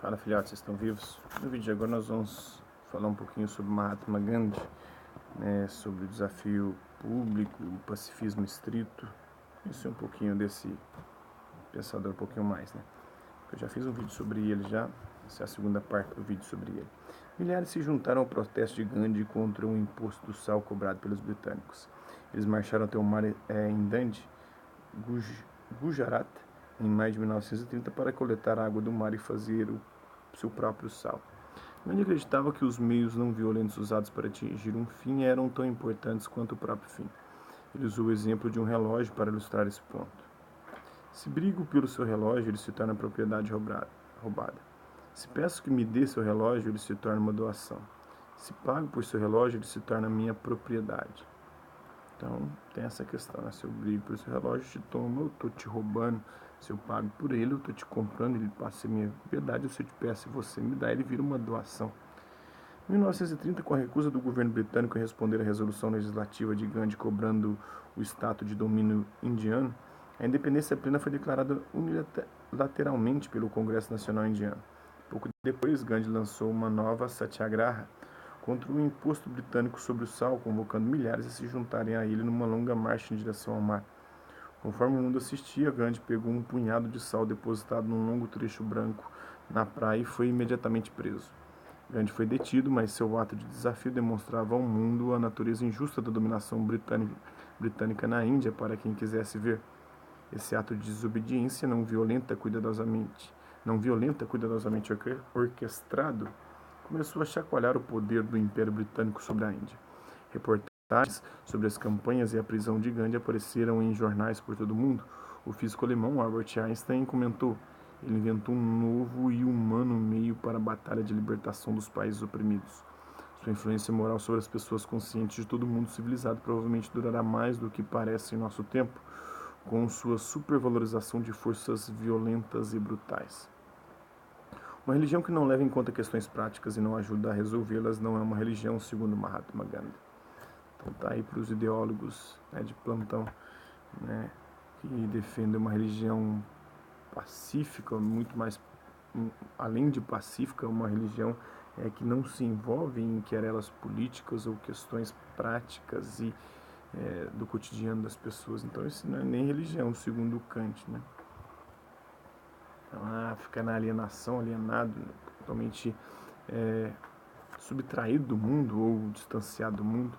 Fala, filhotes, vocês estão vivos? No vídeo de agora nós vamos falar um pouquinho sobre Mahatma Gandhi, né, sobre o desafio público, o pacifismo estrito. Isso é um pouquinho desse pensador, um pouquinho mais, né? Eu já fiz um vídeo sobre ele já, essa é a segunda parte do vídeo sobre ele. Milhares se juntaram ao protesto de Gandhi contra o imposto do sal cobrado pelos britânicos. Eles marcharam até o mar em Dandi, Gujarat, em maio de 1930, para coletar água do mar e fazer o seu próprio sal. Gandhi acreditava que os meios não violentos usados para atingir um fim eram tão importantes quanto o próprio fim. Ele usou o exemplo de um relógio para ilustrar esse ponto. Se brigo pelo seu relógio, ele se torna propriedade roubada. Se peço que me dê seu relógio, ele se torna uma doação. Se pago por seu relógio, ele se torna minha propriedade. Então, tem essa questão, né? Se eu brigo por seu relógio, eu te tomo, eu estou te roubando. Se eu pago por ele, eu estou te comprando, ele passa a ser minha propriedade. Se eu te peço e você me dá, ele vira uma doação. Em 1930, com a recusa do governo britânico em responder à resolução legislativa de Gandhi cobrando o status de domínio indiano, a independência plena foi declarada unilateralmente pelo Congresso Nacional Indiano. Pouco depois, Gandhi lançou uma nova satyagraha contra o imposto britânico sobre o sal, convocando milhares a se juntarem a ele numa longa marcha em direção ao mar. Conforme o mundo assistia, Gandhi pegou um punhado de sal depositado num longo trecho branco na praia e foi imediatamente preso. Gandhi foi detido, mas seu ato de desafio demonstrava ao mundo a natureza injusta da dominação britânica na Índia para quem quisesse ver. Esse ato de desobediência não violenta cuidadosamente orquestrado, começou a chacoalhar o poder do Império Britânico sobre a Índia. Reportagens sobre as campanhas e a prisão de Gandhi apareceram em jornais por todo o mundo. O físico alemão Albert Einstein comentou: ele inventou um novo e humano meio para a batalha de libertação dos países oprimidos. Sua influência moral sobre as pessoas conscientes de todo o mundo civilizado provavelmente durará mais do que parece em nosso tempo, com sua supervalorização de forças violentas e brutais. Uma religião que não leva em conta questões práticas e não ajuda a resolvê-las não é uma religião, segundo Mahatma Gandhi. Então tá aí para os ideólogos, né, de plantão, né, que defendem uma religião pacífica, muito mais, além de pacífica, uma religião que não se envolve em querelas políticas ou questões práticas e do cotidiano das pessoas. Então isso não é nem religião, segundo Kant, né? Então, fica na alienação, alienado, totalmente subtraído do mundo ou distanciado do mundo,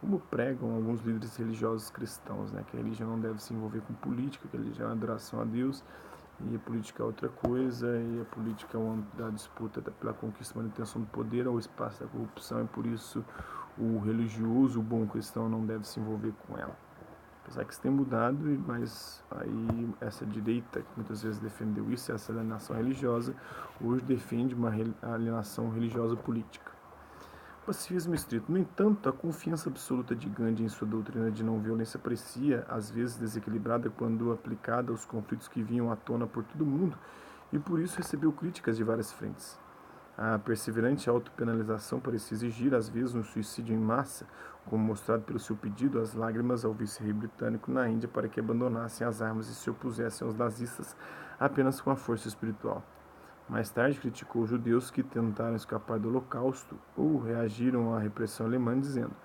como pregam alguns líderes religiosos cristãos, né? Que a religião não deve se envolver com política, que a religião é adoração a Deus, e a política é outra coisa, e a política é uma da disputa pela conquista e manutenção do poder ao espaço da corrupção, e por isso o religioso, o bom cristão, não deve se envolver com ela. Apesar que isso tem mudado, mas aí essa direita, que muitas vezes defendeu isso, essa alienação religiosa, hoje defende uma alienação religiosa política. Pacifismo estrito. No entanto, a confiança absoluta de Gandhi em sua doutrina de não violência parecia, às vezes, desequilibrada quando aplicada aos conflitos que vinham à tona por todo o mundo, e por isso recebeu críticas de várias frentes. A perseverante autopenalização parecia exigir, às vezes, um suicídio em massa, como mostrado pelo seu pedido às lágrimas ao vice-rei britânico na Índia para que abandonassem as armas e se opusessem aos nazistas apenas com a força espiritual. Mais tarde, criticou os judeus que tentaram escapar do Holocausto ou reagiram à repressão alemã, dizendo: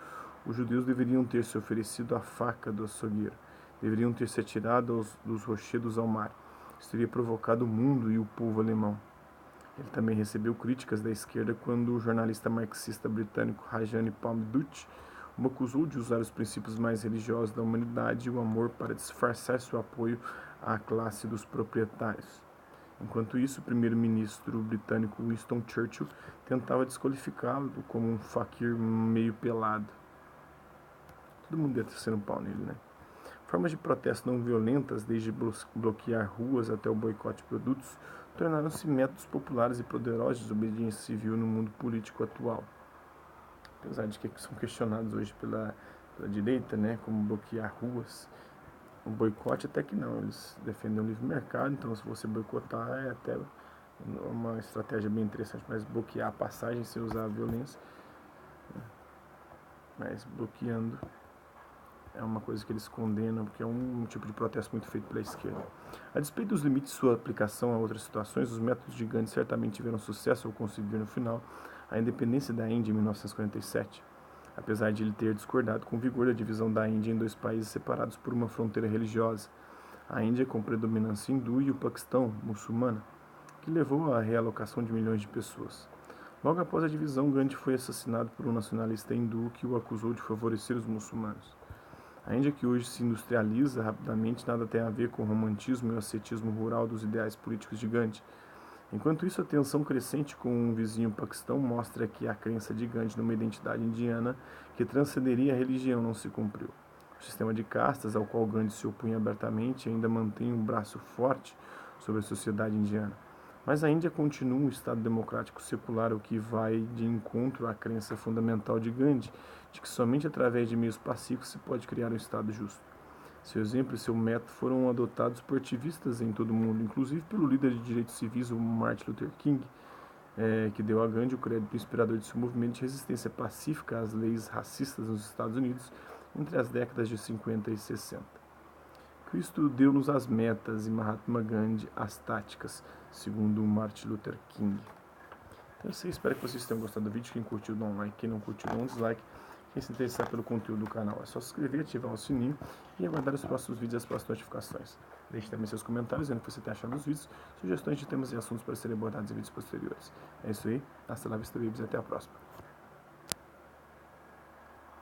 os judeus deveriam ter se oferecido à faca do açougueiro, deveriam ter se atirado dos rochedos ao mar. Isso teria provocado o mundo e o povo alemão. Ele também recebeu críticas da esquerda quando o jornalista marxista britânico Rajani Palmdutt o acusou de usar os princípios mais religiosos da humanidade e o amor para disfarçar seu apoio à classe dos proprietários. Enquanto isso, o primeiro-ministro britânico Winston Churchill tentava desqualificá-lo como um fakir meio pelado. Todo mundo ia descer um pau nele, né? Formas de protesto não violentas, desde bloquear ruas até o boicote de produtos, tornaram-se métodos populares e poderosos de desobediência civil no mundo político atual. Apesar de que são questionados hoje pela direita, né, como bloquear ruas, o boicote até que não, eles defendem o livre mercado, então se você boicotar é até uma estratégia bem interessante, mas bloquear a passagem sem usar a violência, mas bloqueando é uma coisa que eles condenam, porque é um tipo de protesto muito feito pela esquerda. A despeito dos limites de sua aplicação a outras situações, os métodos de Gandhi certamente tiveram sucesso ao conseguir, no final, a independência da Índia em 1947, apesar de ele ter discordado com vigor da divisão da Índia em dois países separados por uma fronteira religiosa, a Índia com predominância hindu e o Paquistão, muçulmana, que levou à realocação de milhões de pessoas. Logo após a divisão, Gandhi foi assassinado por um nacionalista hindu que o acusou de favorecer os muçulmanos. A Índia, que hoje se industrializa rapidamente, nada tem a ver com o romantismo e o ascetismo rural dos ideais políticos de Gandhi. Enquanto isso, a tensão crescente com o vizinho Paquistão mostra que a crença de Gandhi numa identidade indiana que transcenderia a religião não se cumpriu. O sistema de castas, ao qual Gandhi se opunha abertamente, ainda mantém um braço forte sobre a sociedade indiana. Mas a Índia continua um Estado democrático secular, o que vai de encontro à crença fundamental de Gandhi, de que somente através de meios pacíficos se pode criar um Estado justo. Seu exemplo e seu método foram adotados por ativistas em todo o mundo, inclusive pelo líder de direitos civis, o Martin Luther King, que deu a Gandhi o crédito inspirador de seu movimento de resistência pacífica às leis racistas nos Estados Unidos entre as décadas de 50 e 60. Cristo deu-nos as metas e Mahatma Gandhi as táticas, segundo Martin Luther King. Então, espero que vocês tenham gostado do vídeo. Quem curtiu, dá um like. Quem não curtiu, dá um dislike. Quem se interessar pelo conteúdo do canal, é só se inscrever, ativar o sininho e aguardar os próximos vídeos e as próximas notificações. Deixe também seus comentários, dizendo o que você tem achado dos vídeos, sugestões de temas e assuntos para serem abordados em vídeos posteriores. É isso aí. Hasta la vista, babies. Até a próxima.